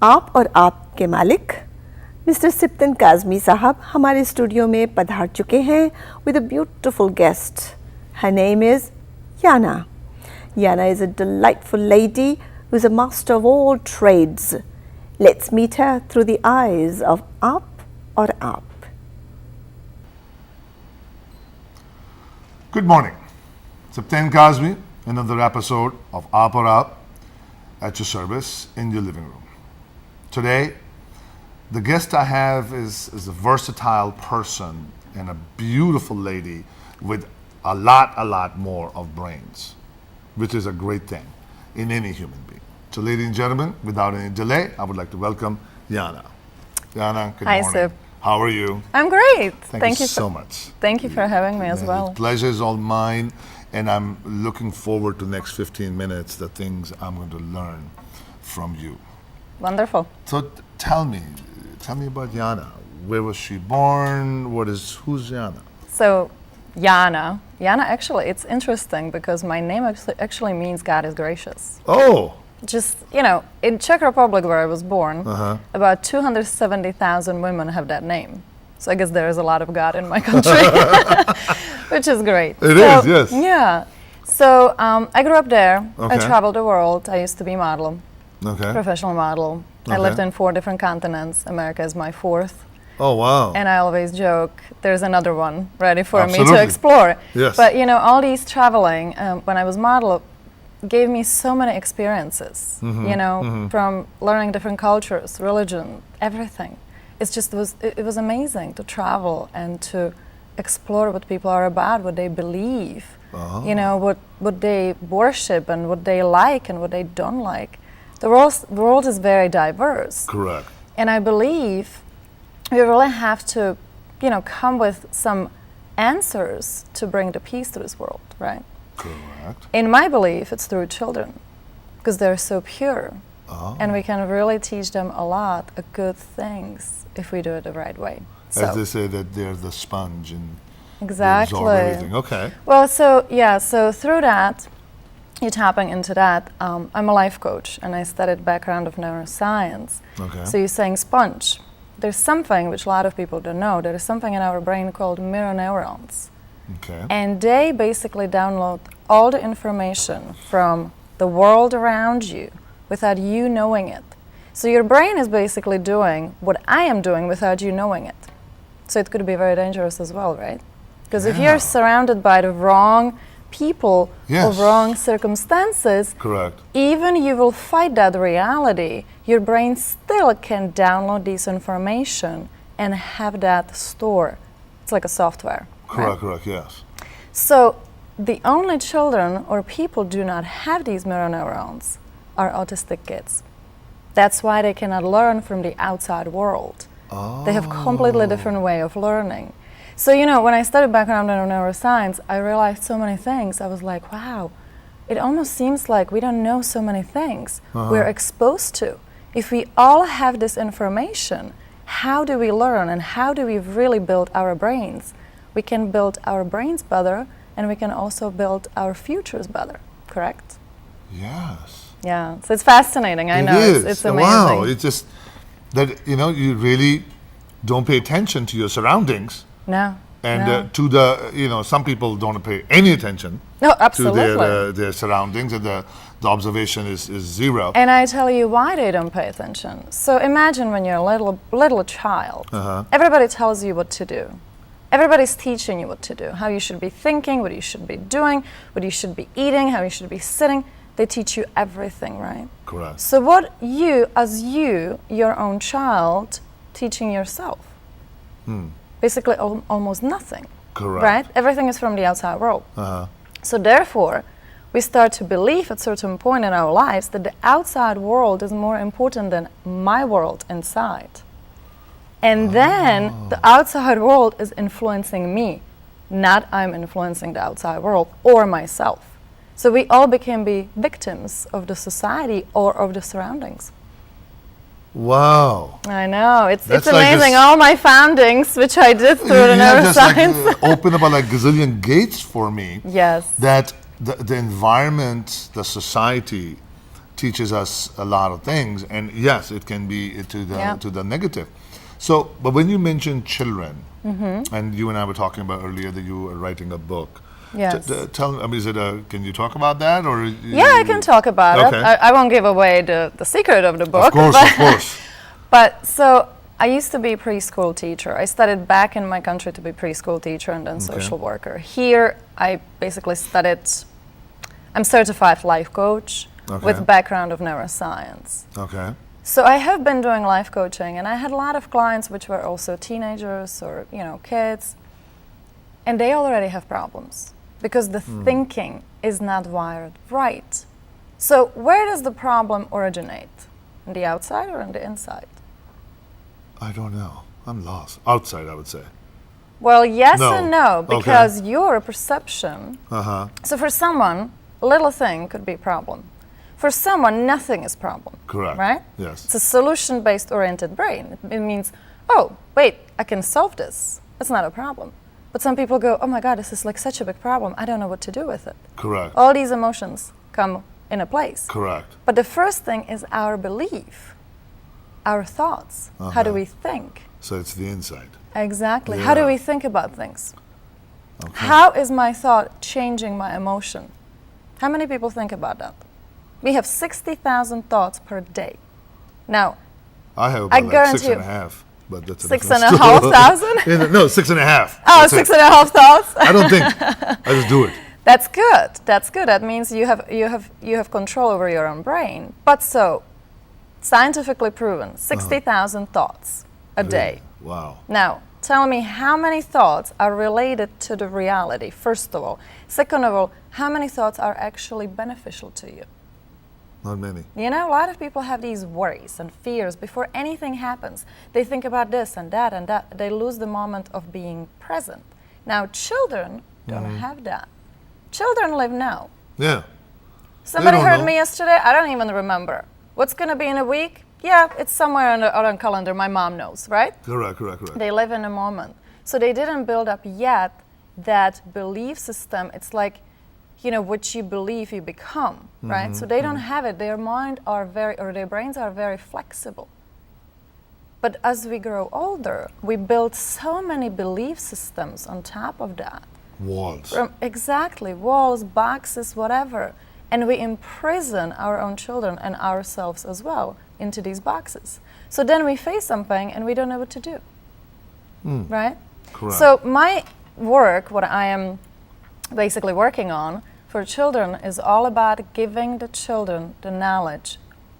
आप और आप के मालिक मिस्टर सिप्तन काज़मी साहब हमारे स्टूडियो में पधार चुके हैं with a beautiful guest. Her name is Jana. Jana is a delightful lady who is a master of all trades. Let's meet her through the eyes of Aap Aur Aap. Good morning. Sippten Kazmi, another episode of Aap Aur Aap at your service in your living room. Today, the guest I have is a versatile person and a beautiful lady with a lot more of brains, which is a great thing in any human being. So ladies and gentlemen, without any delay, I would like to welcome Jana. Jana, good Hi, morning. Sip. How are you? I'm great. Thank you so much. Thank you for having me as well. The pleasure is all mine, and I'm looking forward to the next 15 minutes, the things I'm going to learn from you. Wonderful. So tell me about Jana. Where was she born? Who's Jana? So, Jana actually, it's interesting because my name actually means God is gracious. Oh, Just, in Czech Republic where I was born, about 270,000 women have that name. So I guess there is a lot of God in my country, which is great. It is, yes. Yeah. So I grew up there. Okay. I traveled the world. I used to be a model. okay. Professional model. I Okay. lived in 4 different continents. America is my 4th. Oh, wow. And I always joke, there's another one ready for me Absolutely. to explore. Yes. But all these traveling, when I was model, gave me so many experiences, from learning different cultures, religion, everything. It was amazing to travel and to explore what people are about, what they believe, what they worship and what they like and what they don't like. The world is very diverse. Correct. And I believe we really have to, come with some answers to bring the peace to this world, right? Correct. In my belief, it's through children, because they're so pure. Oh. And we can really teach them a lot of good things if we do it the right way. As they say that they're the sponge and they Exactly. absorb everything. Okay. Well, so through that, you're tapping into that. I'm a life coach, and I studied background of neuroscience. Okay. So you're saying sponge. There's something which a lot of people don't know. There is something in our brain called mirror neurons. Okay. And they basically download all the information from the world around you without you knowing it. So your brain is basically doing what I am doing without you knowing it. So it could be very dangerous as well, right? Because if Yeah. you're surrounded by the wrong people Yes. or wrong circumstances, Correct. even you will fight that reality, your brain still can download this information and have that store. It's like a software. right? Correct. Yes. So the only children or people do not have these mirror neurons are autistic kids. That's why they cannot learn from the outside world. They have completely different way of learning. So when I studied background in neuroscience, I realized so many things. I was like, wow, it almost seems like we don't know so many things we're exposed to. If we all have this information, how do we learn and how do we really build our brains? We can build our brains better, and we can also build our futures better, correct? Yes. Yeah, so it's fascinating. I know, it's amazing. Wow. It's just that, you really don't pay attention to your surroundings. No. And no. to the, some people don't pay any attention No, to absolutely. their surroundings, and the observation is zero. And I tell you why they don't pay attention. So imagine when you're a little child, everybody tells you what to do. Everybody's teaching you what to do, how you should be thinking, what you should be doing, what you should be eating, how you should be sitting. They teach you everything, right? Correct. So what your own child, teaching yourself? Basically almost nothing. Correct. Right? Everything is from the outside world. So therefore, we start to believe at a certain point in our lives that the outside world is more important than my world inside. And then the outside world is influencing me, not I'm influencing the outside world or myself. So we all be victims of the society or of the surroundings. Wow. I know, it's That's like amazing. this- All my foundings, which I did through the just neuroscience. open up a gazillion gates for me. Yes. That the environment, the society, teaches us a lot of things, and yes, it can be Yeah. to the negative. So, but when you mention children, and you and I were talking about earlier that you were writing a book. Yes. Tell me, I mean, can you talk about that, or? Yeah, I can talk about Okay. it. I won't give away the secret of the book. Of course, but, of course. But so I used to be a preschool teacher. I studied back in my country to be preschool teacher and then social worker. Here, I basically studied. I'm certified life coach with background of neuroscience. Okay. So I have been doing life coaching, and I had a lot of clients which were also teenagers or kids, and they already have problems because the thinking is not wired right. So where does the problem originate? In the outside or in the inside? I don't know. I'm lost. Outside, I would say. Well, yes No. and no, Okay. because your perception. Uh-huh. So for someone, a little thing could be a problem. For someone, nothing is a problem. Correct. Right? Yes. It's a solution-based oriented brain. It means, oh, wait, I can solve this. It's not a problem. But some people go, oh my God, this is like such a big problem. I don't know what to do with it. Correct. All these emotions come in a place. Correct. But the first thing is our belief, our thoughts. How do we think? So it's the inside. Exactly. How do Yeah. we think about things? Okay. How is my thought changing my emotion? How many people think about that? We have 60,000 thoughts per day. Now, I have I about like guarantee 6.5, but that's a Six different and a story. half thousand? Yeah, no, 6.5. Oh, That's it. 6.5 thoughts. I don't think. I just do it. That's good. That's good. That means you have control over your own brain. But so, scientifically proven, 60,000 thoughts a day. Wow. Now, tell me how many thoughts are related to the reality, first of all. Second of all, how many thoughts are actually beneficial to you? Not many. You know, a lot of people have these worries and fears before anything happens. They think about this and that and that. They lose the moment of being present. Now, children don't have that. Children live now. Yeah. Somebody don't heard know. me yesterday. I don't even remember. What's going to be in a week? Yeah, it's somewhere on the calendar. My mom knows, right? Correct. They live in a moment. So they didn't build up yet that belief system. It's like, what you believe you become, right? So they don't have it. Their mind their brains are very flexible. But as we grow older, we build so many belief systems on top of that. Walls. Exactly, walls, boxes, whatever. And we imprison our own children and ourselves as well into these boxes. So then we face something and we don't know what to do, right? Correct. So my work, what I am basically working on for children, is all about giving the children the knowledge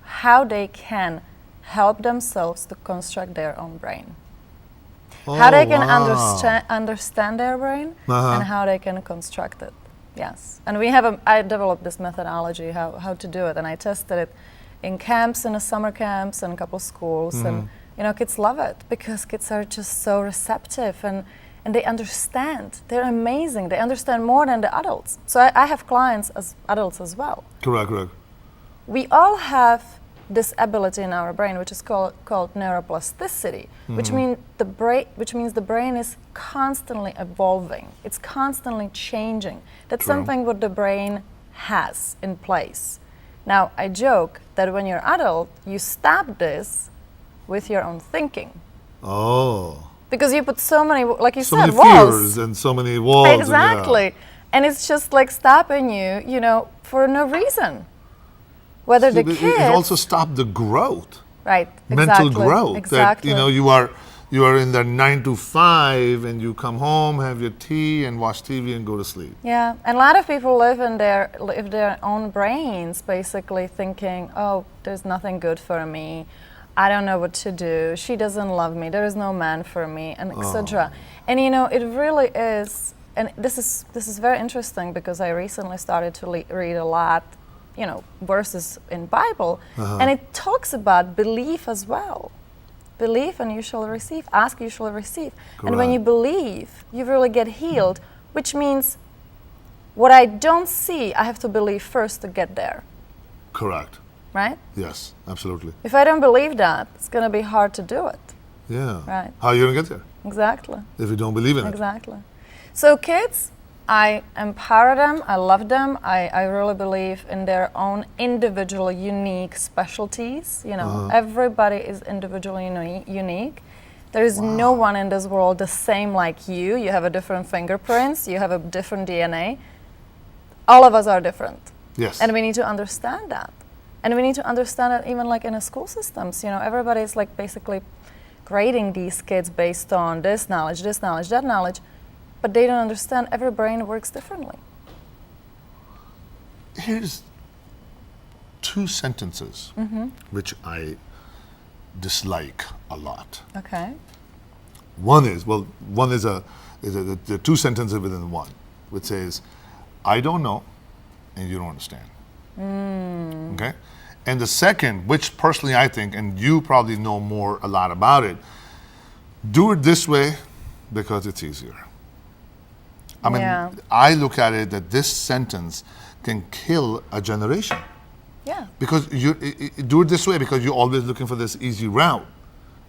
how they can help themselves to construct their own brain. How they can understand their brain and how they can construct it. Yes. And I developed this methodology how to do it, and I tested it in camps, in the summer camps, and a couple schools, and kids love it because kids are just so receptive and they understand. They're amazing. They understand more than the adults. So I have clients as adults as well. Correct. We all have this ability in our brain, which is called neuroplasticity, which means the brain is constantly evolving. It's constantly changing. That's True. something what the brain has in place. Now, I joke that when you're adult, you stop this with your own thinking. Oh. Because you put so many, like you So said, many walls. fears and so many walls. and Exactly. And it's just like stopping you, for no reason. Whether the It kids... also stopped the growth. Right, Mental exactly. growth. Exactly. That, you are in there 9 to 5 and you come home, have your tea and watch TV and go to sleep. Yeah, and a lot of people live their own brains, basically thinking, oh, there's nothing good for me. I don't know what to do. She doesn't love me. There is no man for me, and etc. And it really is. And this is very interesting because I recently started to read a lot, verses in Bible, and it talks about belief as well. Believe and you shall receive. Ask, you shall receive. And when Correct. you believe, you really get healed, which means what I don't see, I have to believe first to get there. Correct. Right? Yes, absolutely. If I don't believe that, it's going to be hard to do it. Yeah. Right. How are you going to get there Exactly. if you don't believe in it? Exactly. So kids, I empower them, I love them, I really believe in their own individual, unique specialties. You know, everybody is individually unique. There is no one in this world the same like you. You have a different fingerprints, you have a different DNA. All of us are different. Yes. And we need to understand that. And we need to understand it even like in the school systems. You know, everybody is like basically grading these kids based on this knowledge, that knowledge. But they don't understand every brain works differently. Here's 2 sentences which I dislike a lot. Okay. One is the 2 sentences within one, which says, I don't know and you don't understand. Okay? And the second, which personally I think, and you probably know a lot about it, do it this way because it's easier. I mean, I look at it that this sentence can kill a generation. Yeah. Because you do it this way because you're always looking for this easy route,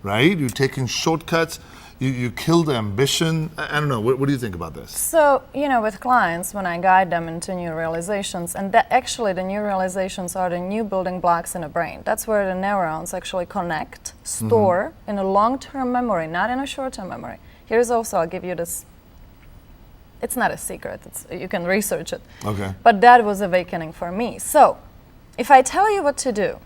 right? You're taking shortcuts. You kill the ambition. I don't know. What do you think about this? So, you know, with clients, when I guide them into new realizations, and that actually the new realizations are the new building blocks in the brain. That's where the neurons actually connect, store in a long-term memory, not in a short-term memory. Here's also, I'll give you this. It's not a secret. You can research it. Okay. But that was awakening for me. So, if I tell you what to do,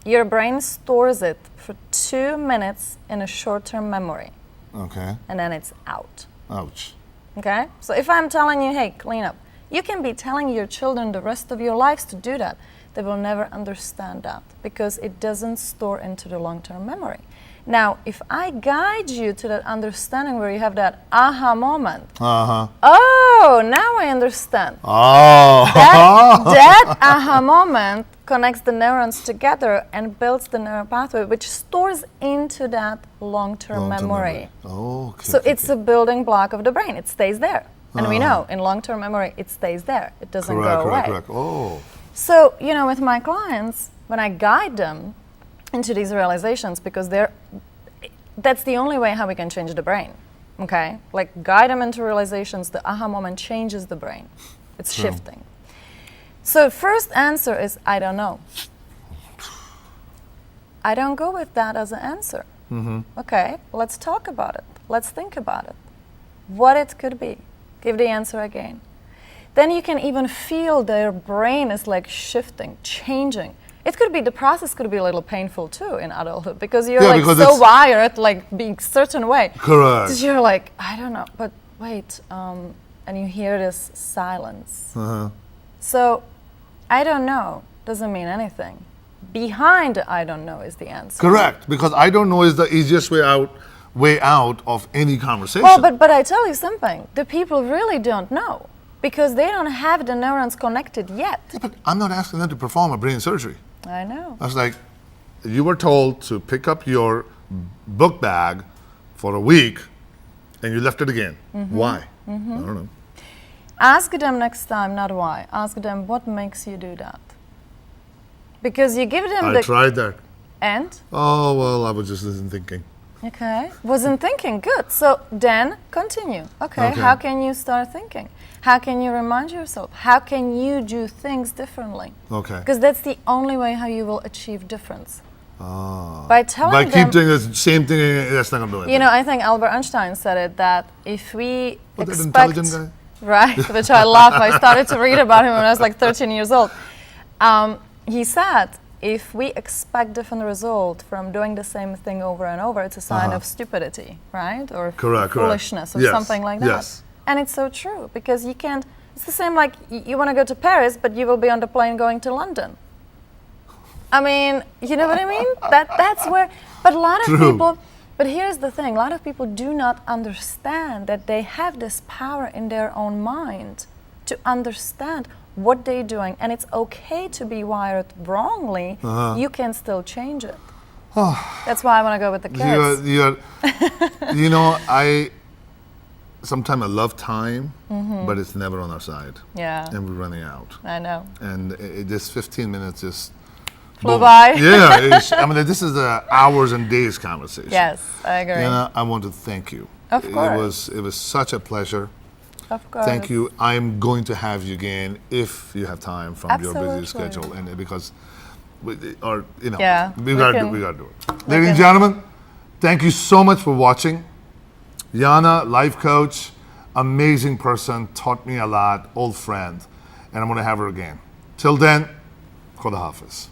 your brain stores it for 2 minutes in a short-term memory. Okay. And then it's out. Ouch. Okay? So if I'm telling you, hey, clean up, you can be telling your children the rest of your lives to do that. They will never understand that because it doesn't store into the long-term memory. Now, if I guide you to that understanding where you have that aha moment, oh, now I understand. Oh. That aha moment connects the neurons together and builds the neural pathway, which stores into that long-term memory. Oh, okay. So it's a building block of the brain. It stays there. And we know in long-term memory, it stays there. It doesn't go away. Correct. Oh. So, you know, with my clients, when I guide them into these realizations, because that's the only way how we can change the brain, okay? Like, guide them into realizations, the aha moment changes the brain. It's shifting. So first answer is, I don't know. I don't go with that as an answer. Okay, let's talk about it. Let's think about it. What it could be. Give the answer again. Then you can even feel their brain is like shifting, changing. It could be, the process could be a little painful too in adulthood because you're so wired, like being a certain way. Correct. You're like, I don't know, but wait, and you hear this silence. So, I don't know doesn't mean anything. Behind I don't know is the answer. Correct, because I don't know is the easiest way out of any conversation. Well, but I tell you something, the people really don't know because they don't have the neurons connected yet. Yeah, but I'm not asking them to perform a brain surgery. I know. I was like, you were told to pick up your book bag for a week and you left it again. Why? I don't know. Ask them next time, not why. Ask them what makes you do that. Because you give them I tried that. And? Oh, well, I was just thinking. Okay. Wasn't thinking. Good. So then continue. Okay. How can you start thinking? How can you remind yourself? How can you do things differently? Okay. Because that's the only way how you will achieve difference. By telling By them, keep doing the same thing, that's not going to do anything. you know, I think Albert Einstein said it, that if we That expect... intelligent guy? Right, which I love. I started to read about him when I was like 13 years old. He said, if we expect different result from doing the same thing over and over, it's a sign of stupidity, right? Or foolishness or something like that. Yes. And it's so true, because you can't, it's the same like you want to go to Paris, but you will be on the plane going to London. I mean, you know what I mean? That's where, but a lot of people, but here's the thing, a lot of people do not understand that they have this power in their own mind to understand what they're doing, and it's okay to be wired wrongly. You can still change it. That's why I want to go with the kids. You know, sometimes I love time, but it's never on our side. Yeah. And we're running out. I know. And this 15 minutes just flew by. Yeah, I mean, this is an hours and days conversation. Yes, I agree. Jana, I want to thank you. Of course. It was such a pleasure. Of course. Thank you. I'm going to have you again if you have time from your busy Absolutely. schedule, and because, or Yeah, we we gotta can- do it. Ladies and gentlemen, thank you so much for watching. Jana, life coach, amazing person, taught me a lot, old friend, and I'm gonna have her again. Till then, Khuda Hafiz.